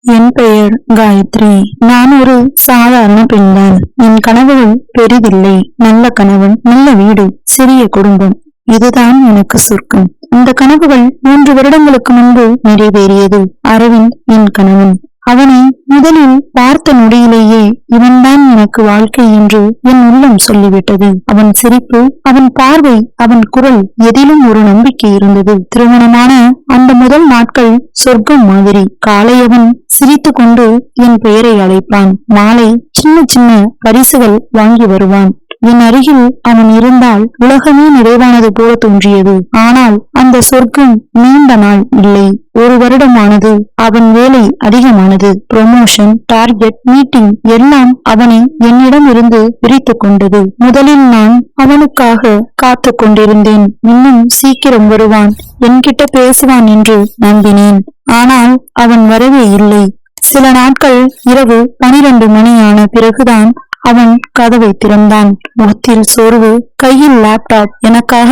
என் பெயர் காயத்ரி. நான் ஒரு சாதாரண பெண்தான். என் கனவுகள் பெரிதில்லை. நல்ல கணவன், நல்ல வீடு, சிறிய குடும்பம், இதுதான் எனக்கு சொர்க்கம். அந்த கனவுகள் 3 வருடங்களுக்கு முன்பு நிறைவேறியது. அரவிந்த் என் கணவன். அவனை முதலில் பார்த்த நொடியிலேயே இவன்தான் எனக்கு வாழ்க்கை என்று என் உள்ளம் சொல்லிவிட்டது. அவன் சிரிப்பு, அவன் பார்வை, அவன் குரல், எதிலும் ஒரு நம்பிக்கை இருந்தது. திருமணமான அந்த முதல் நாட்கள் சொர்க்கம் மாதிரி. காலை அவன் சிரித்து கொண்டு என் பெயரை அழைப்பான். மாலை சின்ன சின்ன பரிசுகள் வாங்கி வருவான். என் அருகில் அவன் இருந்தால் உலகமே நிறைவானது போல தோன்றியது. ஆனால் அந்த சொர்க்கம் நீண்ட நாள் இல்லை. 1 வருடமானது. அவன் வேலை அதிகமானது. ப்ரொமோஷன், டார்கெட், மீட்டிங் எல்லாம் அவனை என்னிடம் இருந்து பிரித்து கொண்டது. முதலில் நான் அவனுக்காக காத்து கொண்டிருந்தேன். இன்னும் சீக்கிரம் வருவான், என்கிட்ட பேசுவான் என்று நம்பினேன். ஆனால் அவன் வரவே இல்லை. சில நாட்கள் இரவு 12 மணி ஆன பிறகுதான் அவன் கதவை திறந்தான். முகத்தில் சோர்வு, கையில் லேப்டாப். எனக்காக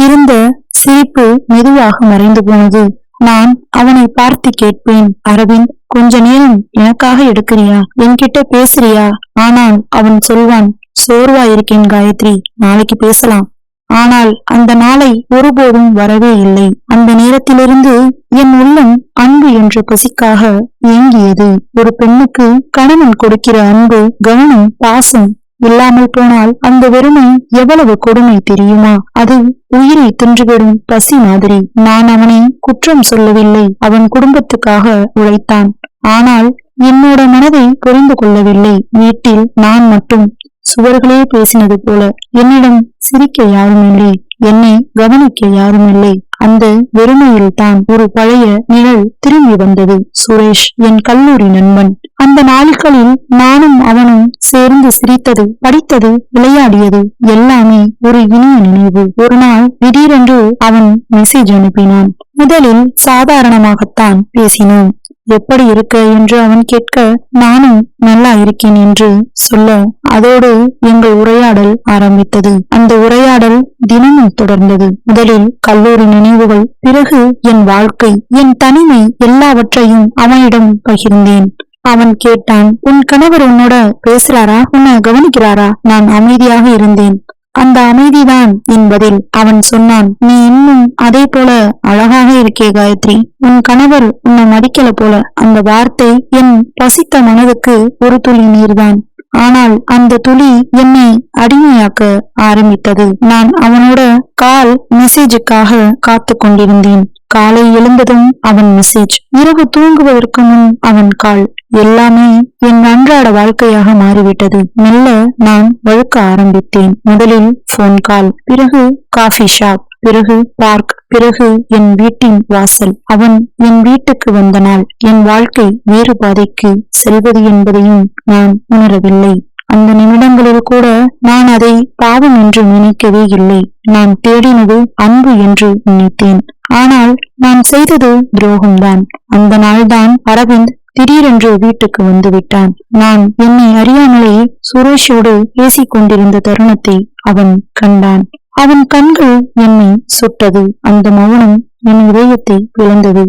இருந்த சிரிப்பு மெதுவாக மறைந்து போனது. நான் அவனை பார்த்து கேட்பேன், அரவிந்த், கொஞ்ச நேரம் எனக்காக எடுக்கிறியா? என்கிட்ட பேசுறியா? ஆனால் அவன் சொல்வான், சோர்வா இருக்கேன் காயத்ரி, நாளைக்கு பேசலாம். ஆனால் அந்த நாளை ஒருபோதும் வரவே இல்லை. அந்த நேரத்திலிருந்து என் உள்ளம் அன்பு என்ற பசிக்காக ஏங்கியது. ஒரு பெண்ணுக்கு கணவன் கொடுக்கிற அன்பு, கவனம், பாசம் இல்லாமல் போனால் அந்த வெறுமை எவ்வளவு கொடுமை தெரியுமா? அது உயிரை தின்றுவிடும் பசி மாதிரி. நான் அவனை குற்றம் சொல்லவில்லை. அவன் குடும்பத்துக்காக உழைத்தான். ஆனால் என்னோட மனதை புரிந்து கொள்ளவில்லை. வீட்டில் நான் மட்டும் சுவர்களே பேசினது போல. என்னிடம் சிரிக்க யாரும் இல்லை, என்னை கவனிக்க யாரும் இல்லை. அந்த வெறுமையில் தான் ஒரு பழைய நிழல் திரும்பி வந்தது. சுரேஷ், என் கல்லூரி நண்பன். அந்த நாட்களில் நானும் அவனும் சேர்ந்து சிரித்தது, படித்தது, விளையாடியது எல்லாமே ஒரு இனிய நினைவு. ஒரு நாள் திடீரென்று அவன் மெசேஜ் அனுப்பினான். முதலில் சாதாரணமாகத்தான் பேசினோம். எப்படி இருக்க என்று அவன் கேட்க, நானும் நல்லா இருக்கேன் என்று சொல்ல, அதோடு எங்கள் உரையாடல் ஆரம்பித்தது. அந்த உரையாடல் தினமும் தொடர்ந்தது. முதலில் கல்லூரி நினைவுகள், பிறகு என் வாழ்க்கை, என் தனிமை, எல்லாவற்றையும் அவனிடம் பகிர்ந்தேன். அவன் கேட்டான், உன் கணவர் உன்னோட பேசுறாரா? உன்னை கவனிக்கிறாரா? நான் அமைதியாக இருந்தேன். அந்த அமைதிதான் என் பதில். அவன் சொன்னான், நீ இன்னும் அதே போல அழகாக இருக்கே காயத்ரி, உன் கணவர் உன்னை மதிக்கல போல. அந்த வார்த்தை என் பசித்த மனதுக்கு ஒரு துளி நீர்தான். ஆனால் அந்த துளி என்னை அடிமையாக்க ஆரம்பித்தது. நான் அவனோட கால் மெசேஜுக்காக காத்து கொண்டிருந்தேன். காலை எழுந்ததும் அவன் மெசேஜ், இரவு தூங்குவதற்கு முன் அவன் கால். எல்லாமே என் அன்றாட வாழ்க்கையாக மாறிவிட்டது. மெல்ல நான் வழுக்க ஆரம்பித்தேன். முதலில் போன் கால், பிறகு காஃபி ஷாப், பிறகு பார்க், பிறகு என் வீட்டின் வாசல். அவன் என் வீட்டுக்கு வந்த நாள் என் வாழ்க்கை வேறு பாதைக்கு செல்வது என்பதையும் நான் உணரவில்லை. அந்த நிமிடங்களில் கூட நான் அதை பாவம் என்று நினைக்கவே இல்லை. நான் தேடினது அன்பு என்று நினைத்தேன். ஆனால் நான் செய்தது துரோகம்தான். அந்த நாள்தான் அரவிந்த் திடீரென்று வீட்டுக்கு வந்து விட்டான். நான் என்னை அறியாமலே சுரேஷோடு பேசிக் கொண்டிருந்த தருணத்தை அவன் கண்டான். அவன் கண்கள் என்னை சுட்டது. அந்த மௌனம் என் இதயத்தை பிளந்தது.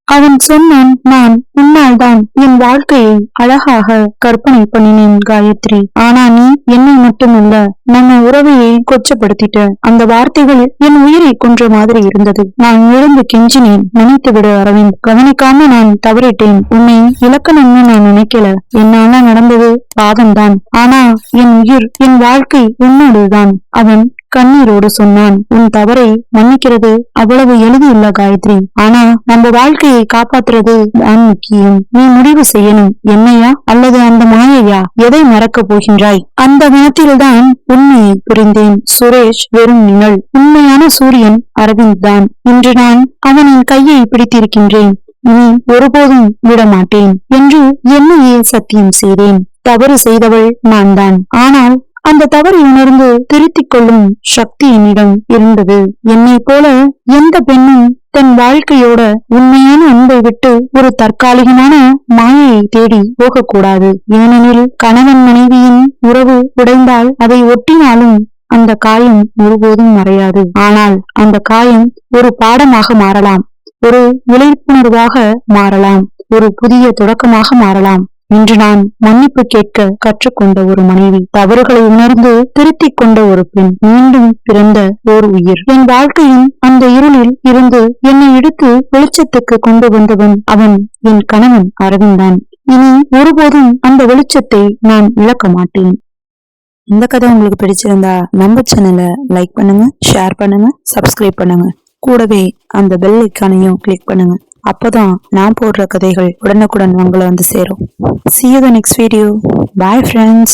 அவன் சொன்னான், நான் உன்னால் தான் என் வாழ்க்கையை அழகாக கற்பனை பண்ணினேன் காயத்ரி. ஆனா நீ என்னை மட்டுமல்ல, நம்ம உறவையே கொச்சப்படுத்திட்ட. அந்த வார்த்தைகள் என் உயிரை கொன்ற மாதிரி இருந்தது. நான் எழுந்து கெஞ்சினேன், நினைத்து விடு அரவிந்த், கவனிக்காம நான் தவறிட்டேன். உன்னை இலக்கணம்னு நான் நினைக்கல. என்னால நடந்தது பாதம்தான். ஆனா என் உயிர், என் வாழ்க்கை உன்னோடுதான். அவன் கண்ணீரோடு சொன்னான், உன் தவறை மன்னிக்கிறது அவ்வளவு எளிது இல்ல காயத்ரி. ஆனா நம்ம வாழ்க்கையை காப்பாத்துறது தான் முக்கியம். நீ முடிவு செய்யணும், என்னையா அல்லது அந்த மாயையா? எதை மறக்க போகின்றாய்? அந்த நேரத்தில்தான் உண்மையை புரிந்தேன். சுரேஷ் வெறும் நிழல், உண்மையான சூரியன் அரவிந்த் தான். இன்று நான் அவனின் கையை பிடித்திருக்கின்றேன். நீ ஒருபோதும் விடமாட்டேன் என்று என்னையே சத்தியம் செய்தேன். தவறு செய்தவள் நான் தான். ஆனால் அந்த தவறை உணர்ந்து திருத்திக் கொள்ளும் சக்தி என்னிடம் இருந்தது. என்னை போல எந்த பெண்ணும் தன் வாழ்க்கையோட உண்மையான அன்பை விட்டு ஒரு தற்காலிகமான மாயையை தேடி போகக்கூடாது. ஏனெனில் கணவன் மனைவியின் உறவு உடைந்தால் அதை ஒட்டினாலும் அந்த காயம் ஒருபோதும் மறையாது. ஆனால் அந்த காயம் ஒரு பாடமாக மாறலாம், ஒரு விழிப்புணர்வாக மாறலாம், ஒரு புதிய தொடக்கமாக மாறலாம். இன்று நான் மன்னிப்பு கேட்க கற்றுக்கொண்ட ஒரு மனைவி, தவறுகளை உணர்ந்து திருத்திக் கொண்ட ஒரு பெண், மீண்டும் பிறந்த ஓர் உயிர். என் வாழ்க்கையின் அந்த இருளில் இருந்து என்னை எடுத்து வெளிச்சத்துக்கு கொண்டு வந்தவன் அவன் என் கணவன் அரவிந்தான். இனி ஒருபோதும் அந்த வெளிச்சத்தை நான் இழக்க மாட்டேன். இந்த கதை உங்களுக்கு பிடிச்சிருந்தா நம்ம சேனலை லைக் பண்ணுங்க, ஷேர் பண்ணுங்க, சப்ஸ்கிரைப் பண்ணுங்க. கூடவே அந்த பெல் ஐக்கானையும் கிளிக் பண்ணுங்க. அப்போதான் நான் போடுற கதைகள் உடனுக்குடன் உங்களை வந்து சேரும். See you the next video. Bye friends.